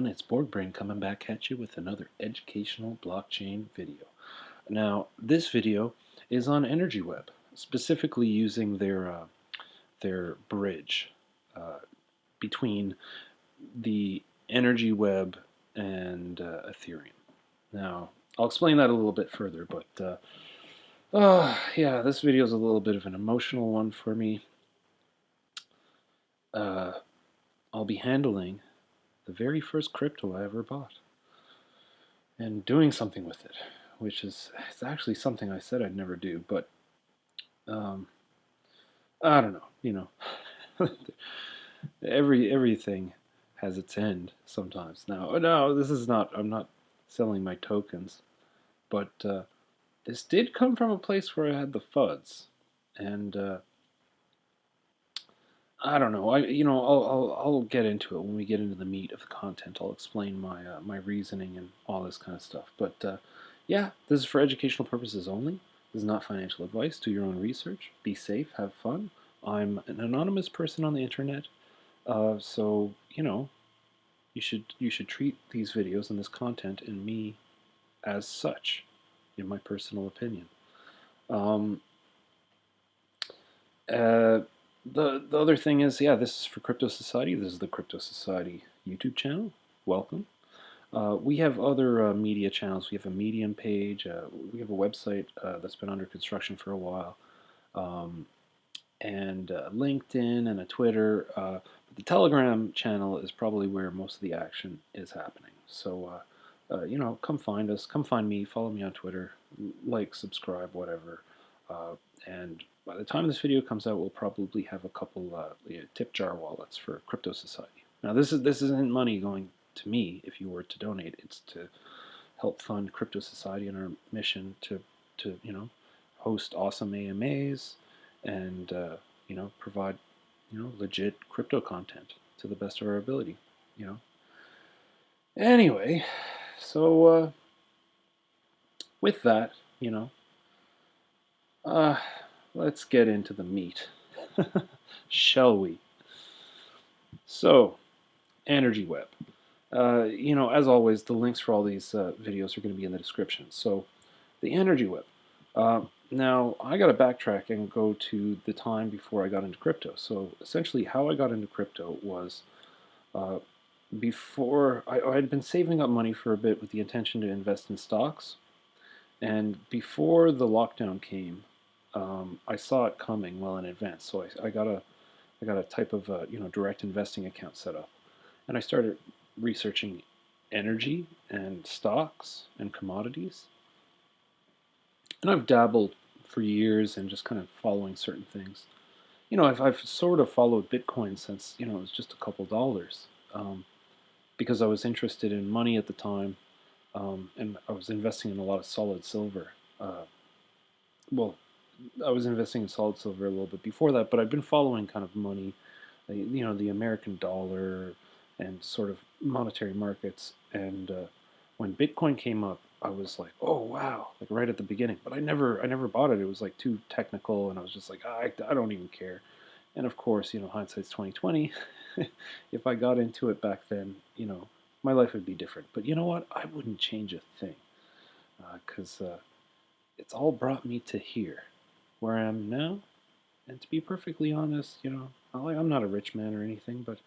everyone, it's Borg Brain coming back at you with another educational blockchain video. Now, this video is on Energy Web, specifically using their bridge between the Energy Web and Ethereum. Now, I'll explain that a little bit further, but yeah, this video is a little bit of an emotional one for me. I'll be handling the very first crypto I ever bought and doing something with it, which is it's actually something I said I'd never do, but um, I don't know, everything has its end sometimes. Now, no, this is not. I'm not selling my tokens, but this did come from a place where I had the FUDs, and I don't know. I'll get into it when we get into the meat of the content. I'll explain my reasoning and all this kind of stuff. But yeah, this is for educational purposes only. This is not financial advice. Do your own research. Be safe. Have fun. I'm an anonymous person on the internet, so you should treat these videos and this content and me as such, in my personal opinion. Um, uh, the other thing is, yeah, this is for Crypto Society. This is the Crypto Society YouTube channel. Welcome. We have other media channels. We have a Medium page. We have a website that's been under construction for a while, and LinkedIn and a Twitter. But the Telegram channel is probably where most of the action is happening. So, come find us. Come find me. Follow me on Twitter. Like, subscribe, whatever. And by the time this video comes out, we'll probably have a couple tip jar wallets for Crypto Society. Now, this isn't money going to me if you were to donate. It's to help fund Crypto Society and our mission to host awesome AMAs and provide legit crypto content to the best of our ability. Anyway, so with that, let's get into the meat, shall we? So, Energy Web. As always, the links for all these videos are going to be in the description. So, the Energy Web. Now, I got to backtrack and go to the time before I got into crypto. So, essentially, how I got into crypto was before I had been saving up money for a bit with the intention to invest in stocks. And before the lockdown came, I saw it coming well in advance. So I got a type of direct investing account set up, and I started researching energy and stocks and commodities. And I've dabbled for years and just kind of following certain things. I've sort of followed Bitcoin since it was just a couple dollars, because I was interested in money at the time, and I was investing in a lot of solid silver. Well, I was investing in solid silver a little bit before that, but I've been following kind of money, the American dollar and sort of monetary markets. And when Bitcoin came up, I was like, oh wow, like right at the beginning. But I never bought it. It was like too technical, and I was just like, I don't even care. And of course, hindsight's 2020. If I got into it back then, my life would be different. But you know what? I wouldn't change a thing, because it's all brought me to here, where I am now. And to be perfectly honest, I'm not a rich man or anything, but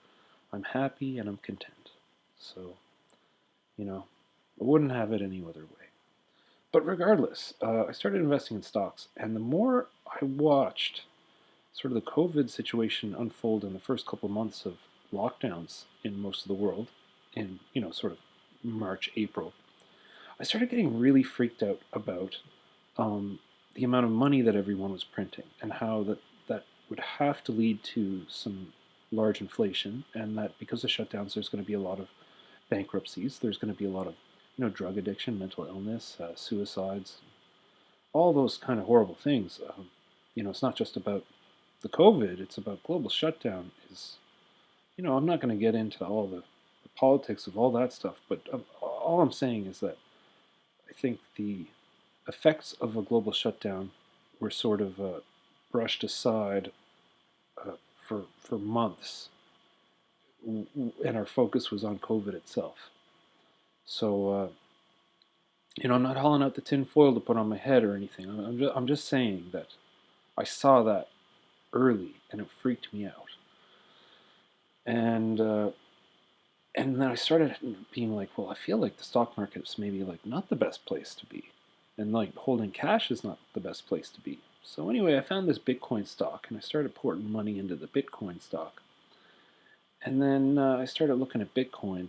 I'm happy and I'm content. So, I wouldn't have it any other way. But regardless, I started investing in stocks, and the more I watched sort of the COVID situation unfold in the first couple of months of lockdowns in most of the world, in sort of March, April, I started getting really freaked out about the amount of money that everyone was printing, and how that would have to lead to some large inflation, and that because of shutdowns, there's going to be a lot of bankruptcies. There's going to be a lot of drug addiction, mental illness, suicides, all those kind of horrible things. It's not just about the COVID; it's about global shutdown. I'm not going to get into all the politics of all that stuff, but all I'm saying is that I think the effects of a global shutdown were sort of brushed aside for months and our focus was on COVID itself. So, I'm not hauling out the tin foil to put on my head or anything. I'm just saying that I saw that early and it freaked me out. And and then I started being like, well, I feel like the stock market's maybe like not the best place to be, and like holding cash is not the best place to be. So anyway, I found this Bitcoin stock, and I started pouring money into the Bitcoin stock. And then I started looking at Bitcoin,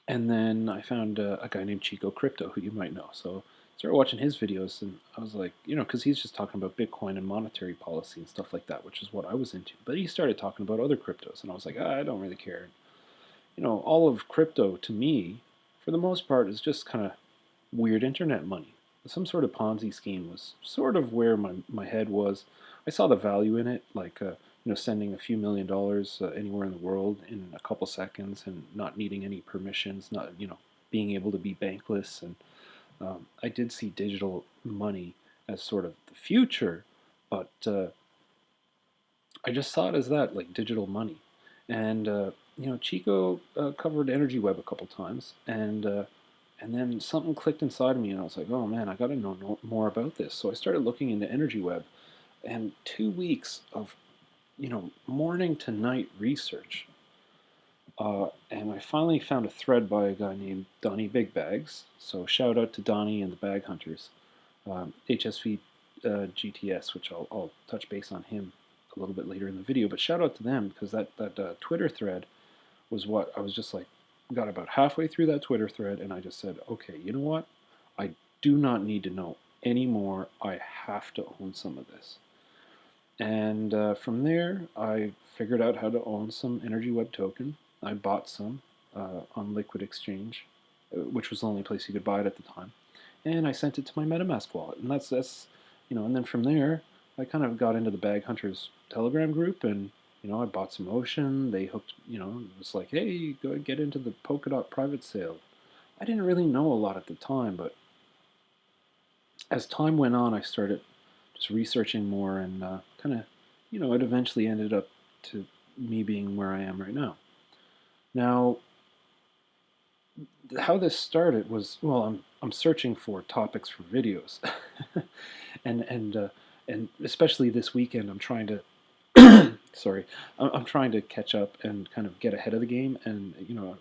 and then I found a guy named Chico Crypto, who you might know. So I started watching his videos, and I was like, because he's just talking about Bitcoin and monetary policy and stuff like that, which is what I was into. But he started talking about other cryptos, and I was like, I don't really care. All of crypto to me, for the most part, is just kind of weird internet money. Some sort of Ponzi scheme was sort of where my head was. I saw the value in it, like sending a few $1 million anywhere in the world in a couple seconds and not needing any permissions, not being able to be bankless, and I did see digital money as sort of the future, but I just saw it as that, like digital money. And Chico covered Energy Web a couple times, and then something clicked inside of me, and I was like, oh man, I got to know more about this. So I started looking into Energy Web, and 2 weeks of morning to night research. And I finally found a thread by a guy named Donnie Big Bags. So shout out to Donnie and the Bag Hunters, HSV GTS, which I'll touch base on him a little bit later in the video. But shout out to them, because that Twitter thread was what I was just like, got about halfway through that Twitter thread, and I just said, okay, you know what? I do not need to know anymore. I have to own some of this. And from there, I figured out how to own some Energy Web token. I bought some on Liquid Exchange, which was the only place you could buy it at the time. And I sent it to my MetaMask wallet. And that's and then from there, I kind of got into the Bag Hunters Telegram group, and I bought some Ocean. They hooked, it was like, hey, go get into the Polkadot private sale. I didn't really know a lot at the time, but as time went on, I started just researching more, and kind of, it eventually ended up to me being where I am right now. Now, how this started was, well, I'm searching for topics for videos, and especially this weekend, I'm trying to sorry, I'm trying to catch up and kind of get ahead of the game, and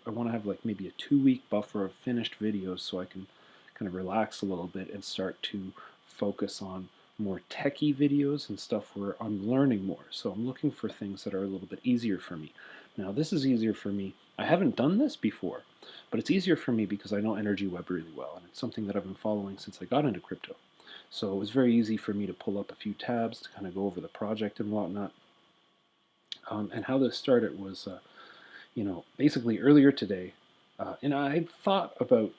I want to have like maybe a 2-week buffer of finished videos so I can kind of relax a little bit and start to focus on more techie videos and stuff where I'm learning more. So I'm looking for things that are a little bit easier for me. Now this is easier for me. I haven't done this before, but it's easier for me because I know Energy Web really well, and it's something that I've been following since I got into crypto. So it was very easy for me to pull up a few tabs to kind of go over the project and whatnot. And how this started was, basically earlier today, and I had thought about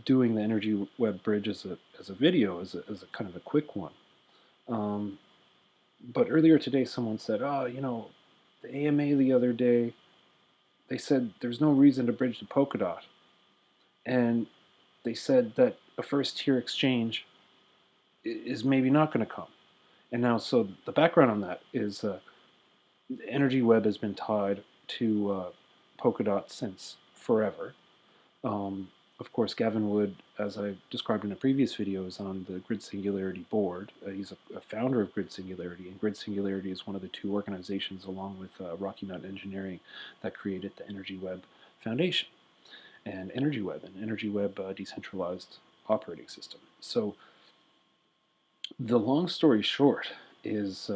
doing the Energy Web bridge as a video, as a kind of a quick one. But earlier today, someone said, oh, the AMA the other day, they said there's no reason to bridge to Polkadot. And they said that a first tier exchange is maybe not going to come. And now, so the background on that is Energy Web has been tied to Polkadot since forever. Of course, Gavin Wood, as I described in a previous video, is on the Grid Singularity board. He's a founder of Grid Singularity, and Grid Singularity is one of the two organizations, along with Rocky Nut Engineering, that created the Energy Web Foundation and Energy Web decentralized operating system. So the long story short is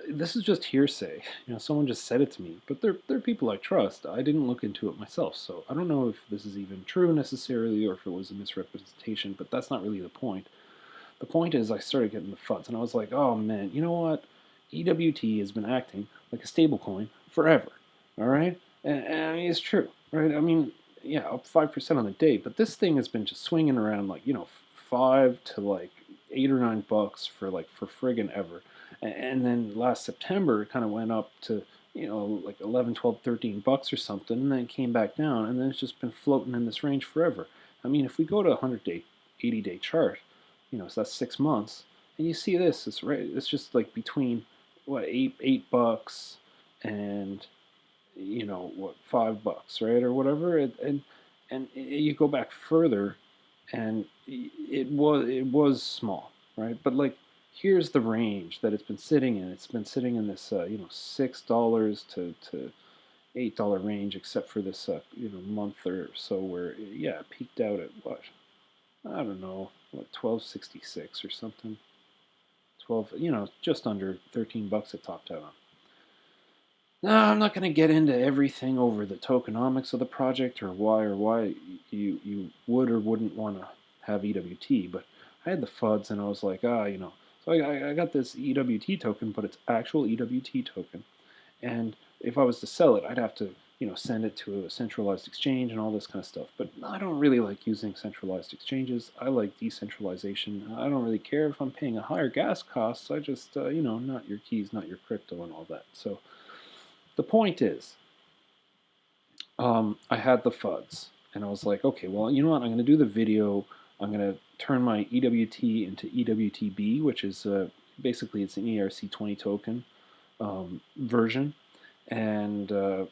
this is just hearsay. Someone just said it to me, but they're people I trust. I didn't look into it myself, so I don't know if this is even true necessarily, or if it was a misrepresentation, but that's not really the point. The point is I started getting the FUDs, and I was like, oh man, you know what? EWT has been acting like a stablecoin forever, all right? And I mean, it's true, right? I mean, yeah, up 5% on the day, but this thing has been just swinging around like, 5 to like $8 or $9 for friggin' ever. And then last September, it kind of went up to, like 11, 12, $13 or something, and then it came back down, and then it's just been floating in this range forever. I mean, if we go to a 100-day, 80-day chart, so that's 6 months, and you see this, it's right, it's just like between, what, $8, and you know what, $5, right, or whatever, and you go back further, and it was small, right? But like, here's the range that it's been sitting in. It's been sitting in this $6 to $8 range, except for this month or so where it peaked out at what, I don't know, what, 12.66 or something. 12, just under $13 it topped out on. Now, I'm not going to get into everything over the tokenomics of the project or why you would or wouldn't want to have EWT, but I had the FUDs and I was like, so I got this EWT token, but it's actual EWT token. And if I was to sell it, I'd have to, send it to a centralized exchange and all this kind of stuff. But I don't really like using centralized exchanges. I like decentralization. I don't really care if I'm paying a higher gas cost. I just, not your keys, not your crypto and all that. So the point is, I had the FUDs, and I was like, okay, well, you know what? I'm going to do the video. I'm going to turn my EWT into EWTB, which is basically it's an ERC20 token version, and then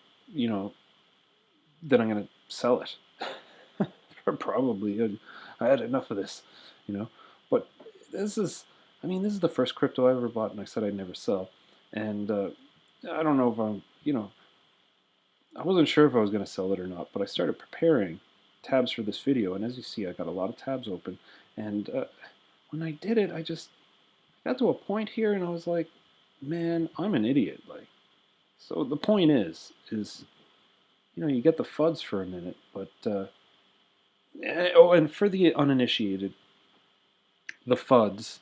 I'm going to sell it. Probably. I had enough of this, But this is the first crypto I ever bought, and I said I'd never sell. And I don't know if I wasn't sure if I was going to sell it or not, but I started preparing tabs for this video, and as you see, I got a lot of tabs open. And when I did it, I just got to a point here, and I was like, man, I'm an idiot. Like, so the point is you get the FUDs for a minute, but and for the uninitiated, the FUDs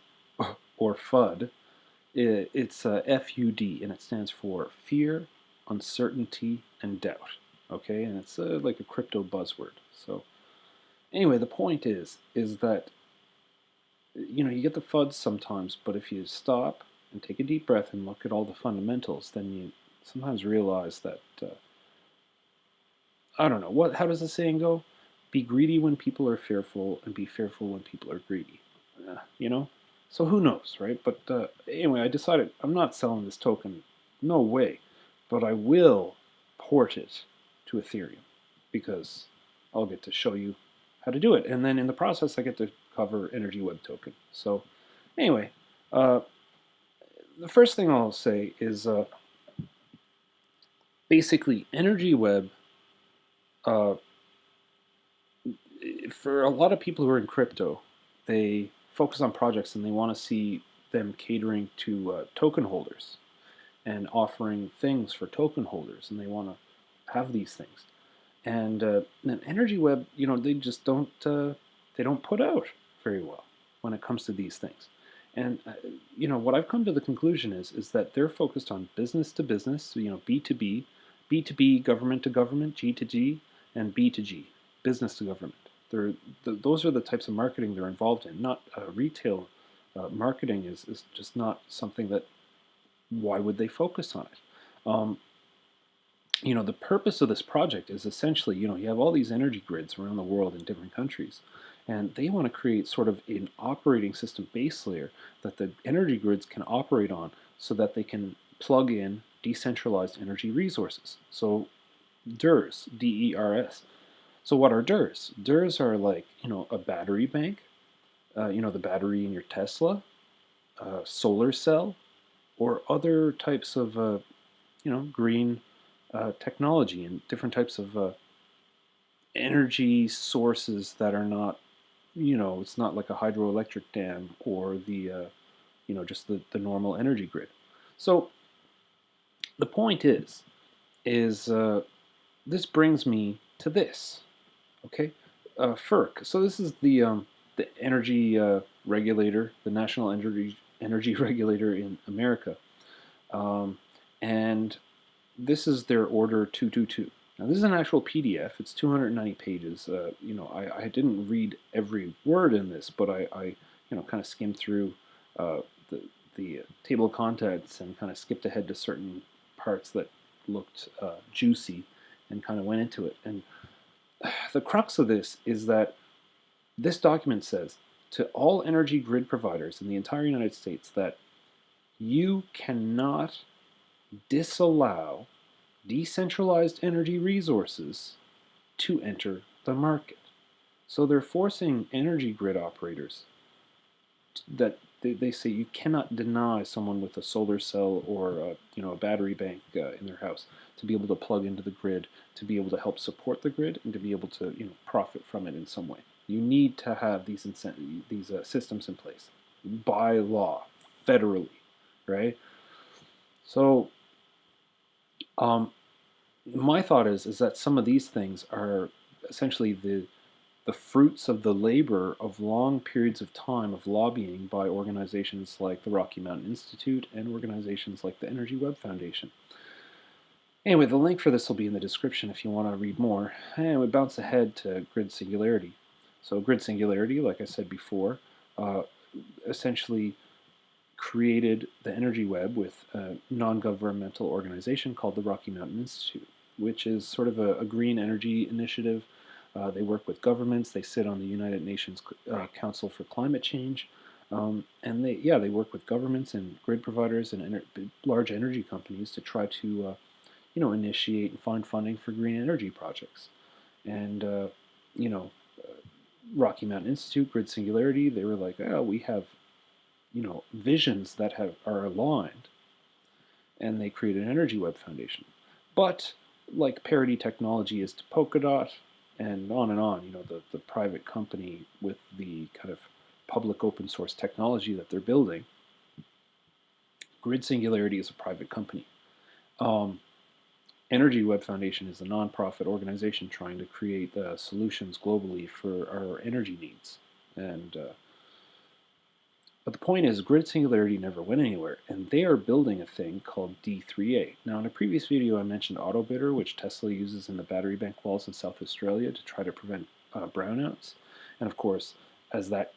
or FUD, it's FUD, and it stands for fear, uncertainty, and doubt. Okay, and it's like a crypto buzzword. So anyway, the point is that you get the FUDs sometimes, but if you stop and take a deep breath and look at all the fundamentals, then you sometimes realize that I don't know what. How does the saying go? Be greedy when people are fearful, and be fearful when people are greedy. So who knows, right? But anyway, I decided I'm not selling this token, no way, but I will port it to Ethereum because I'll get to show you how to do it, and then in the process I get to cover Energy Web token. So anyway, the first thing I'll say is basically Energy Web. For a lot of people who are in crypto, they focus on projects and they want to see them catering to token holders and offering things for token holders, and they want to have these things. And Energy Web, they just don't put out very well when it comes to these things. And what I've come to the conclusion is that they're focused on business to business, B2B, B2B, government to government, G to G, and B to G, business to government. Those are the types of marketing they're involved in. Not retail marketing is just not something that. Why would they focus on it? The purpose of this project is essentially, you have all these energy grids around the world in different countries, and they want to create sort of an operating system base layer that the energy grids can operate on so that they can plug in decentralized energy resources. So DERs, DERS. So what are DERs? DERs are like, a battery bank, the battery in your Tesla, solar cell, or other types of, green technology and different types of energy sources that are not, it's not like a hydroelectric dam or the, just the normal energy grid. So the point is this brings me to this, okay? FERC. So this is the energy regulator, the National Energy Regulator in America, and this is their Order 222. Now this is an actual PDF. It's 290 pages. I didn't read every word in this, but I kind of skimmed through the table of contents and kind of skipped ahead to certain parts that looked juicy and kind of went into it. And the crux of this is that this document says to all energy grid providers in the entire United States that you cannot disallow decentralized energy resources to enter the market. So they're forcing energy grid operators that they say you cannot deny someone with a solar cell or a battery bank in their house to be able to plug into the grid, to be able to help support the grid, and to be able to profit from it in some way. You need to have these systems in place by law, federally, right? So my thought is that some of these things are essentially the fruits of the labor of long periods of time of lobbying by organizations like the Rocky Mountain Institute and organizations like the Energy Web Foundation. Anyway, the link for this will be in the description if you want to read more. And we bounce ahead to Grid Singularity. So Grid Singularity, like I said before, essentially created the energy web with a non-governmental organization called the Rocky Mountain Institute, which is sort of a green energy initiative. They work with governments. They sit on the United Nations Council for Climate Change, and they work with governments and grid providers and large energy companies to try to initiate and find funding for green energy projects. And Rocky Mountain Institute, Grid Singularity, they were like, oh, we have visions that are aligned, and they created an Energy Web Foundation. But like parity technology is to Polkadot, and on, the private company with the kind of public open source technology that they're building, Grid Singularity is a private company. Energy Web Foundation is a nonprofit organization trying to create solutions globally for our energy needs. But the point is, Grid Singularity never went anywhere, and they are building a thing called D3A. Now, in a previous video, I mentioned AutoBidder, which Tesla uses in the battery bank walls in South Australia to try to prevent brownouts. And of course, as that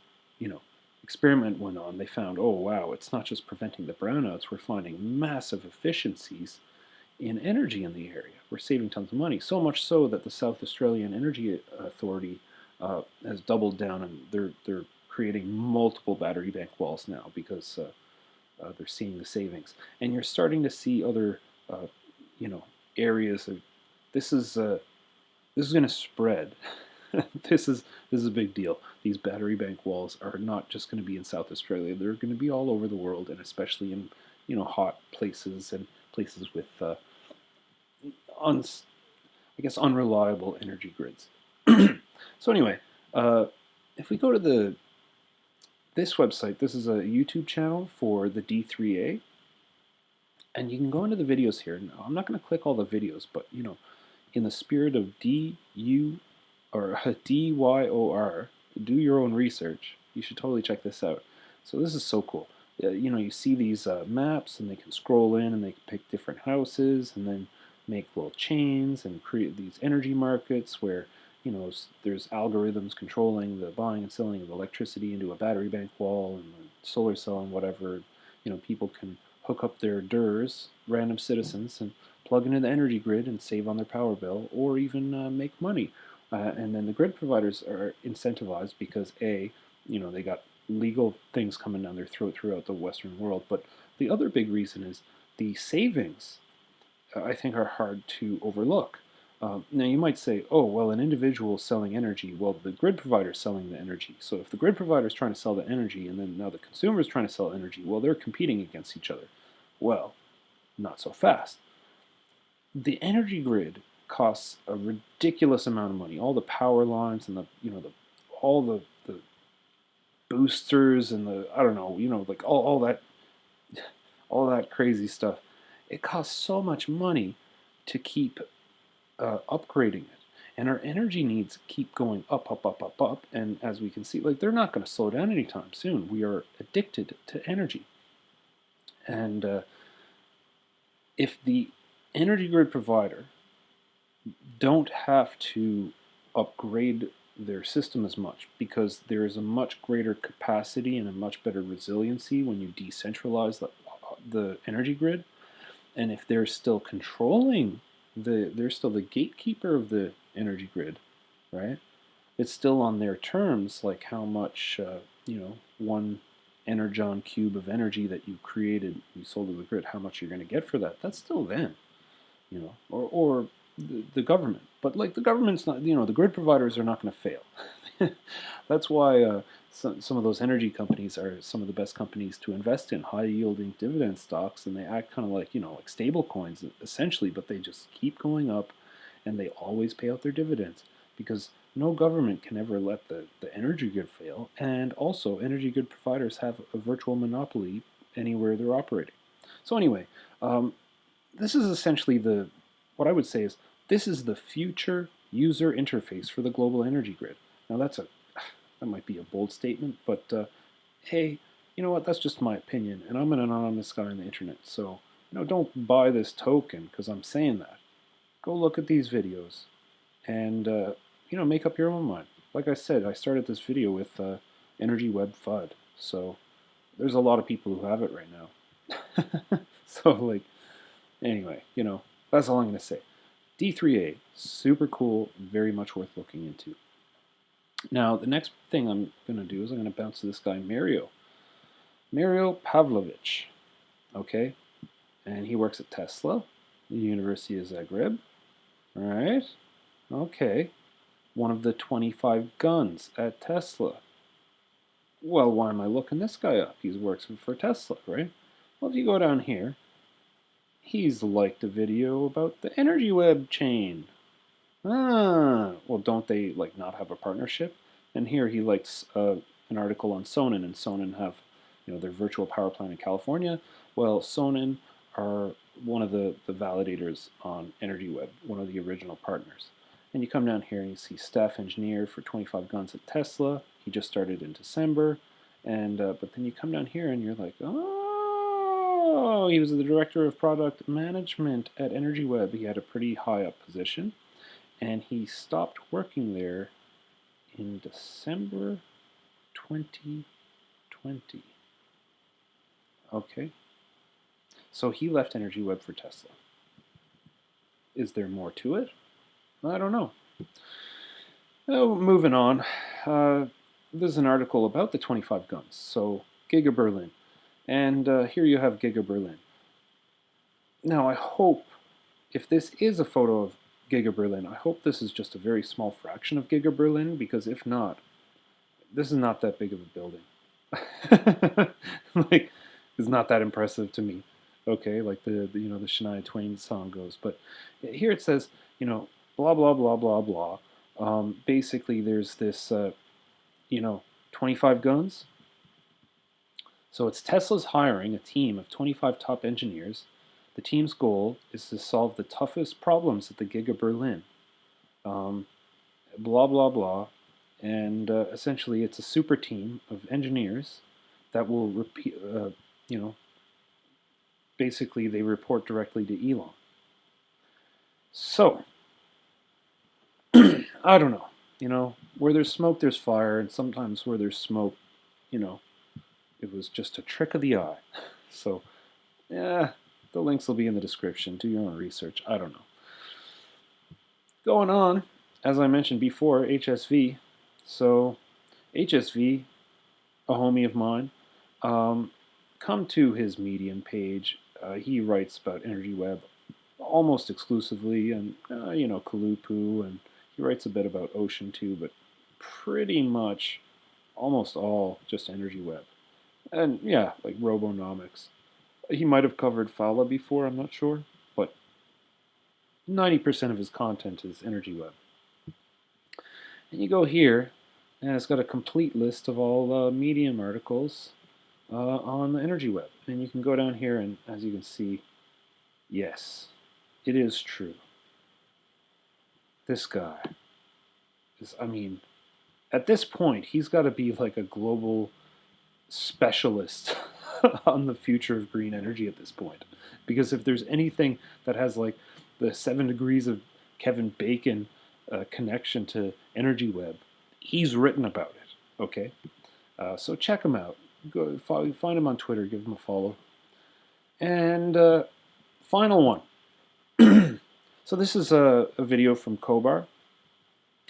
experiment went on, they found, oh wow, it's not just preventing the brownouts, we're finding massive efficiencies in energy in the area. We're saving tons of money, so much so that the South Australian Energy Authority has doubled down, and they're creating multiple battery bank walls now because they're seeing the savings. And you're starting to see other, areas of this is going to spread. This is a big deal. These battery bank walls are not just going to be in South Australia. They're going to be all over the world, and especially in hot places and places with unreliable energy grids. So anyway, if we go to this website, this is a YouTube channel for the D3A, and you can go into the videos here. Now, I'm not going to click all the videos, but in the spirit of DYOR, do your own research. You should totally check this out. So this is so cool. You see these maps, and they can scroll in, and they can pick different houses, and then make little chains and create these energy markets where there's algorithms controlling the buying and selling of electricity into a battery bank wall and a solar cell and whatever. People can hook up their DERs, random citizens, and plug into the energy grid and save on their power bill, or even make money. And then the grid providers are incentivized because they got legal things coming down their throat throughout the Western world. But the other big reason is the savings, I think, are hard to overlook. Now you might say, oh, well, an individual is selling energy. Well, the grid provider is selling the energy. So if the grid provider is trying to sell the energy, and then now the consumer is trying to sell energy, well, they're competing against each other. Well, not so fast. The energy grid costs a ridiculous amount of money. All the power lines and all the boosters and like all that crazy stuff. It costs so much money to keep upgrading it, and our energy needs keep going up, up, up, up, up. And as we can see, like, they're not going to slow down anytime soon. We are addicted to energy, and if the energy grid provider don't have to upgrade their system as much, because there is a much greater capacity and a much better resiliency when you decentralize the energy grid, and if they're still controlling they're still the gatekeeper of the energy grid, right? It's still on their terms, like how much one energon cube of energy that you created, you sold to the grid, how much you're going to get for that. That's still them, or the government. But like the government's not, the grid providers are not going to fail. That's why some of those energy companies are some of the best companies to invest in, high-yielding dividend stocks, and they act kind of like, like stable coins essentially, but they just keep going up, and they always pay out their dividends because no government can ever let the energy grid fail, and also energy grid providers have a virtual monopoly anywhere they're operating. So anyway, this is essentially what I would say is this is the future user interface for the global energy grid. Now that might be a bold statement, but hey, you know what? That's just my opinion, and I'm an anonymous guy on the internet, so don't buy this token because I'm saying that. Go look at these videos, and make up your own mind. Like I said, I started this video with Energy Web FUD, so there's a lot of people who have it right now. So like, anyway, that's all I'm going to say. D3A, super cool, very much worth looking into. Now, the next thing I'm going to do is I'm going to bounce to this guy, Mario Pavlovich, okay? And he works at Tesla, the University of Zagreb, all right? Okay, one of the 25 guns at Tesla. Well, why am I looking this guy up? He works for Tesla, right? Well, if you go down here, he's liked a video about the energy web chain. Well, don't they not have a partnership? And here he likes an article on Sonnen, and Sonnen have their virtual power plant in California. Well, Sonnen are one of the validators on Energy Web, one of the original partners. And you come down here and you see staff engineer for 25 guns at Tesla. He just started in December, and but then you come down here and you're like, oh, he was the director of product management at Energy Web. He had a pretty high up position. And he stopped working there in December 2020. Okay. So he left Energy Web for Tesla. Is there more to it? I don't know. Oh, moving on. There's an article about the 25 guns. So Giga Berlin. And here you have Giga Berlin. Now I hope, if this is a photo of Giga Berlin, I hope this is just a very small fraction of Giga Berlin, because if not, this is not that big of a building. Like, it's not that impressive to me. Okay, like the Shania Twain song goes, but here it says, blah blah blah blah blah. Basically, there's this, 25 guns. So it's Tesla's hiring a team of 25 top engineers. The team's goal is to solve the toughest problems at the Giga Berlin. Blah, blah, blah. And essentially it's a super team of engineers that will repeat, basically they report directly to Elon. So, I don't know. Where there's smoke, there's fire. And sometimes where there's smoke, it was just a trick of the eye. So, yeah. The links will be in the description. Do your own research. I don't know. Going on, as I mentioned before, HSV. So, HSV, a homie of mine, come to his Medium page. He writes about Energy Web almost exclusively, and, Kalupu, and he writes a bit about Ocean too, but pretty much almost all just Energy Web. And, yeah, like Robonomics. He might have covered Fowler before, I'm not sure, but 90% of his content is Energy Web. And you go here, and it's got a complete list of all Medium articles on the Energy Web. And you can go down here, and as you can see, yes, it is true. This guy is, at this point, he's got to be like a global specialist on the future of green energy at this point. Because if there's anything that has like the 7 degrees of Kevin Bacon connection to Energy Web, he's written about it, okay? So check him out. Go find him on Twitter, give him a follow. And final one. So this is a video from Kobar,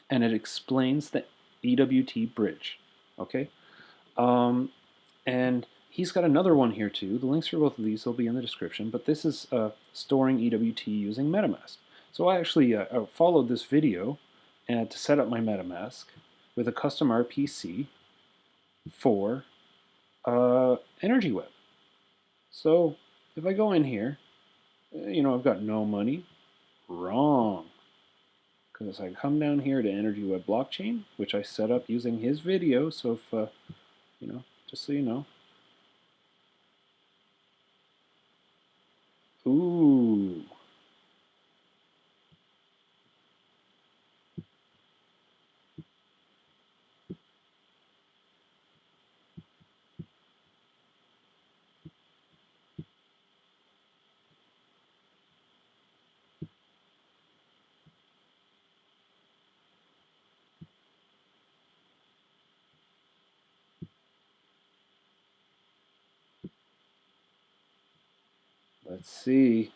and it explains the EWT bridge, okay? And he's got another one here too. The links for both of these will be in the description, but this is storing EWT using Metamask. So I actually followed this video to set up my Metamask with a custom RPC for Energy Web. So if I go in here, I've got no money. Wrong. Because I come down here to Energy Web Blockchain, which I set up using his video. So if, just so you know. Ooh. Let's see.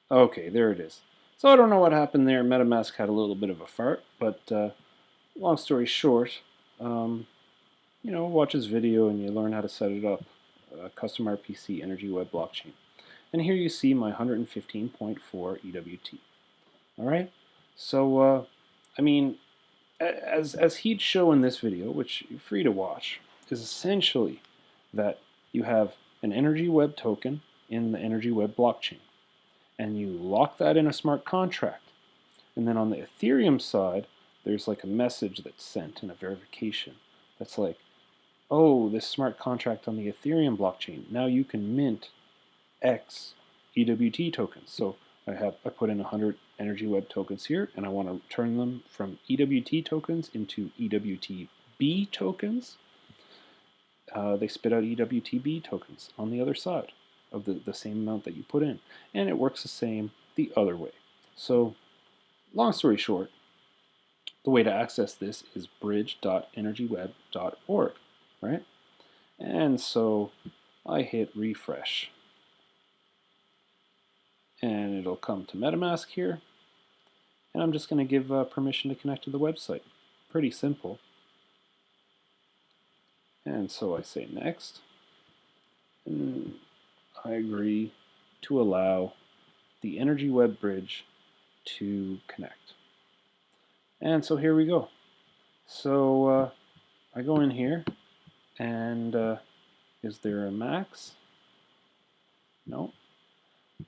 Okay, there it is. So I don't know what happened there. MetaMask had a little bit of a fart, but long story short, watch his video and you learn how to set it up. Custom RPC Energy Web Blockchain. And here you see my 115.4 EWT. All right. So, as he'd show in this video, which you're free to watch, is essentially that you have an Energy Web token in the Energy Web blockchain, and you lock that in a smart contract. And then on the Ethereum side, there's like a message that's sent and a verification that's like, oh, this smart contract on the Ethereum blockchain, now you can mint X EWT tokens. So I put in 100 Energy Web tokens here, and I want to turn them from EWT tokens into EWTB tokens. They spit out EWTB tokens on the other side of the same amount that you put in. And it works the same the other way. So long story short, the way to access this is bridge.energyweb.org, right? And so I hit refresh. And it'll come to MetaMask here. And I'm just going to give permission to connect to the website. Pretty simple. And so I say next. And I agree to allow the Energy Web Bridge to connect. And so here we go. So I go in here, and is there a max? No.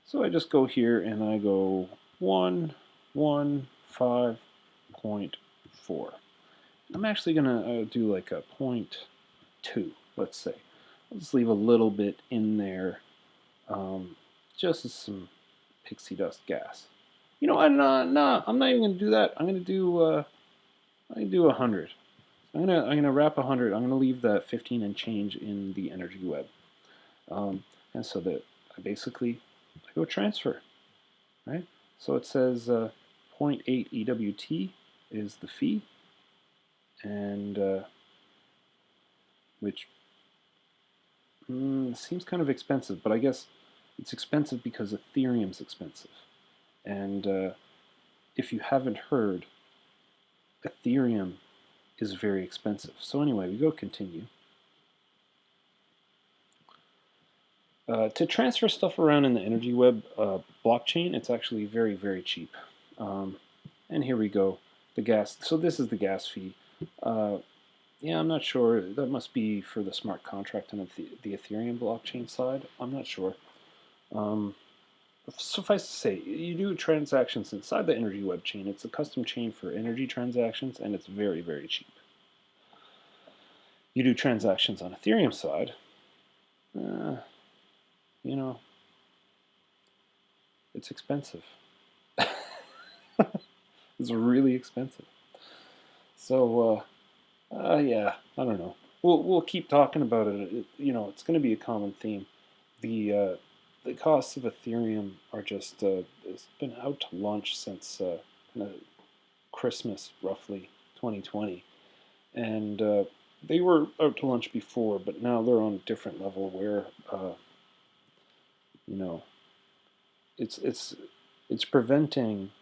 So I just go here and I go 115.4. I'm actually going to do like a 0.2, let's say. I'll just leave a little bit in there, just as some pixie dust gas. I'm not even going to do that. I'm going to do 100. I'm gonna wrap 100. I'm gonna leave that 15 and change in the Energy Web, and so that I go transfer, right? So it says 0.8 EWT is the fee, and which seems kind of expensive, but I guess it's expensive because Ethereum's expensive, and if you haven't heard, Ethereum is very expensive. So anyway, we go continue. To transfer stuff around in the Energy Web blockchain, it's actually very, very cheap. And here we go, the gas. So this is the gas fee. Yeah, I'm not sure. That must be for the smart contract on the Ethereum blockchain side. I'm not sure. Suffice to say, you do transactions inside the Energy Web chain. It's a custom chain for energy transactions, and it's very, very cheap. You do transactions on Ethereum side, it's expensive. It's really expensive. So, yeah, I don't know. We'll keep talking about it. It's going to be a common theme. The costs of Ethereum are just it's been out to lunch since Christmas, roughly 2020, and they were out to lunch before, but now they're on a different level where it's preventing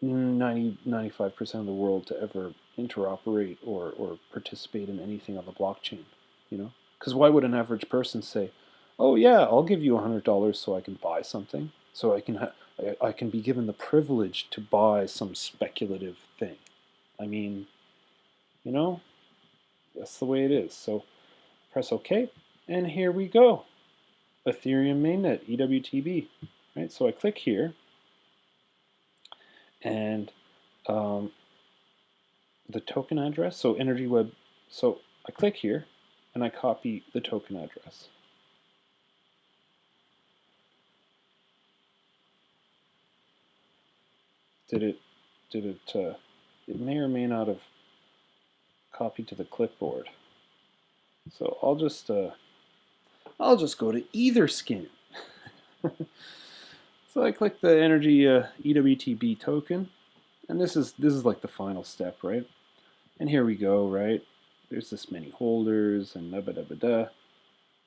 95% of the world to ever interoperate or participate in anything on the blockchain. Because why would an average person say, "Oh yeah, I'll give you $100 so I can buy something, so I can be given the privilege to buy some speculative thing." I mean, you know, that's the way it is. So press OK, and here we go. Ethereum mainnet, EWTB. Right, so I click here, and the token address, so Energy Web, so I click here, and I copy the token address. It may or may not have copied to the clipboard. So I'll just go to Etherscan. So I click the Energy EWTB token, and this is like the final step, right? And here we go, right? There's this many holders and da da da da,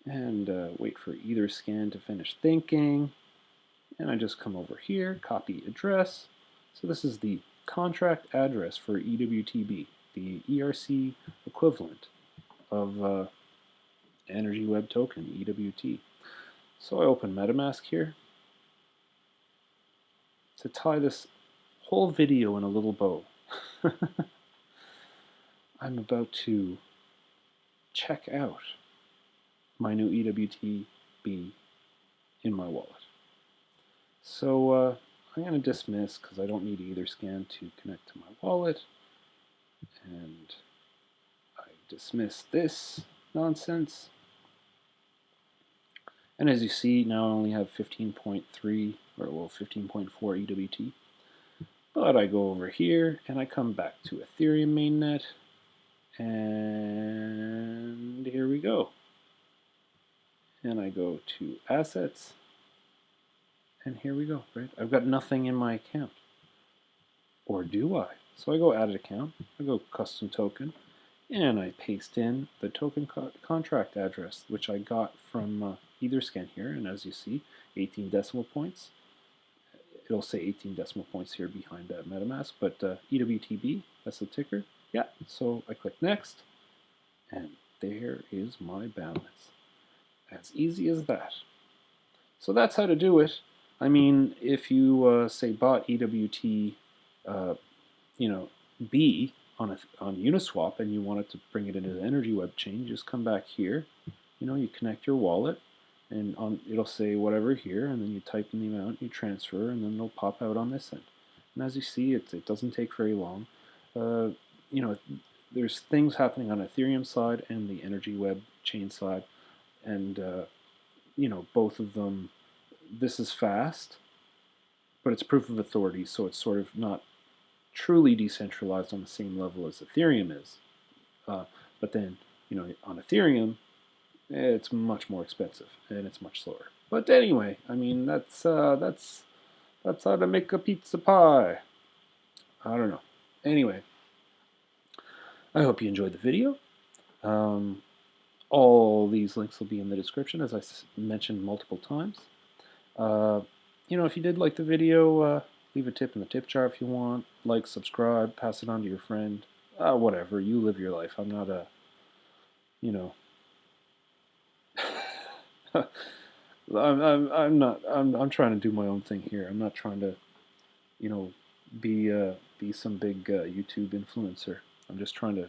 and wait for Etherscan to finish thinking. And I just come over here, copy address. So this is the contract address for EWTB, the ERC equivalent of Energy Web Token, EWT. So I open Metamask here to tie this whole video in a little bow. I'm about to check out my new EWTB in my wallet. So I'm going to dismiss because I don't need Etherscan to connect to my wallet. And I dismiss this nonsense. And as you see, now I only have 15.3, or well, 15.4 EWT. But I go over here, and I come back to Ethereum mainnet, and here we go. And I go to Assets, and here we go, right? I've got nothing in my account. Or do I? So I go Add Account, I go Custom Token, and I paste in the token contract address, which I got from Etherscan here, and as you see, 18 decimal points. It'll say 18 decimal points here behind MetaMask, but EWTB, that's the ticker. Yeah, so I click Next, and there is my balance. As easy as that. So that's how to do it. I mean, if you say bought EWT, B on Uniswap, and you wanted to bring it into the Energy Web chain, just come back here. You connect your wallet, and it'll say whatever here, and then you type in the amount, you transfer, and then it'll pop out on this end. And as you see, it doesn't take very long. There's things happening on Ethereum side and the Energy Web chain side, and both of them. This is fast, but it's proof of authority, so it's sort of not truly decentralized on the same level as Ethereum is. But then, on Ethereum, it's much more expensive and it's much slower. But anyway, I mean, that's how to make a pizza pie. I don't know. Anyway, I hope you enjoyed the video. All these links will be in the description, as I mentioned multiple times. If you did like the video, leave a tip in the tip jar if you want. Like, subscribe, pass it on to your friend. Whatever, you live your life. I'm not a, I'm trying to do my own thing here. I'm not trying to, be some big YouTube influencer. I'm just trying to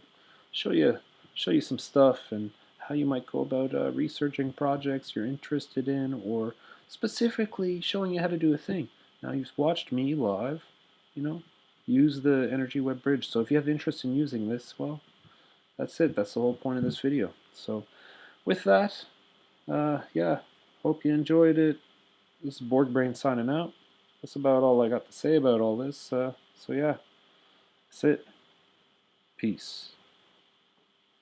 show you some stuff and how you might go about researching projects you're interested in, or specifically showing you how to do a thing. Now, you've watched me live, use the Energy Web Bridge. So if you have interest in using this, well, that's it. That's the whole point of this video. So with that, yeah, hope you enjoyed it. This is Borg Brain signing out. That's about all I got to say about all this. So yeah, that's it. Peace.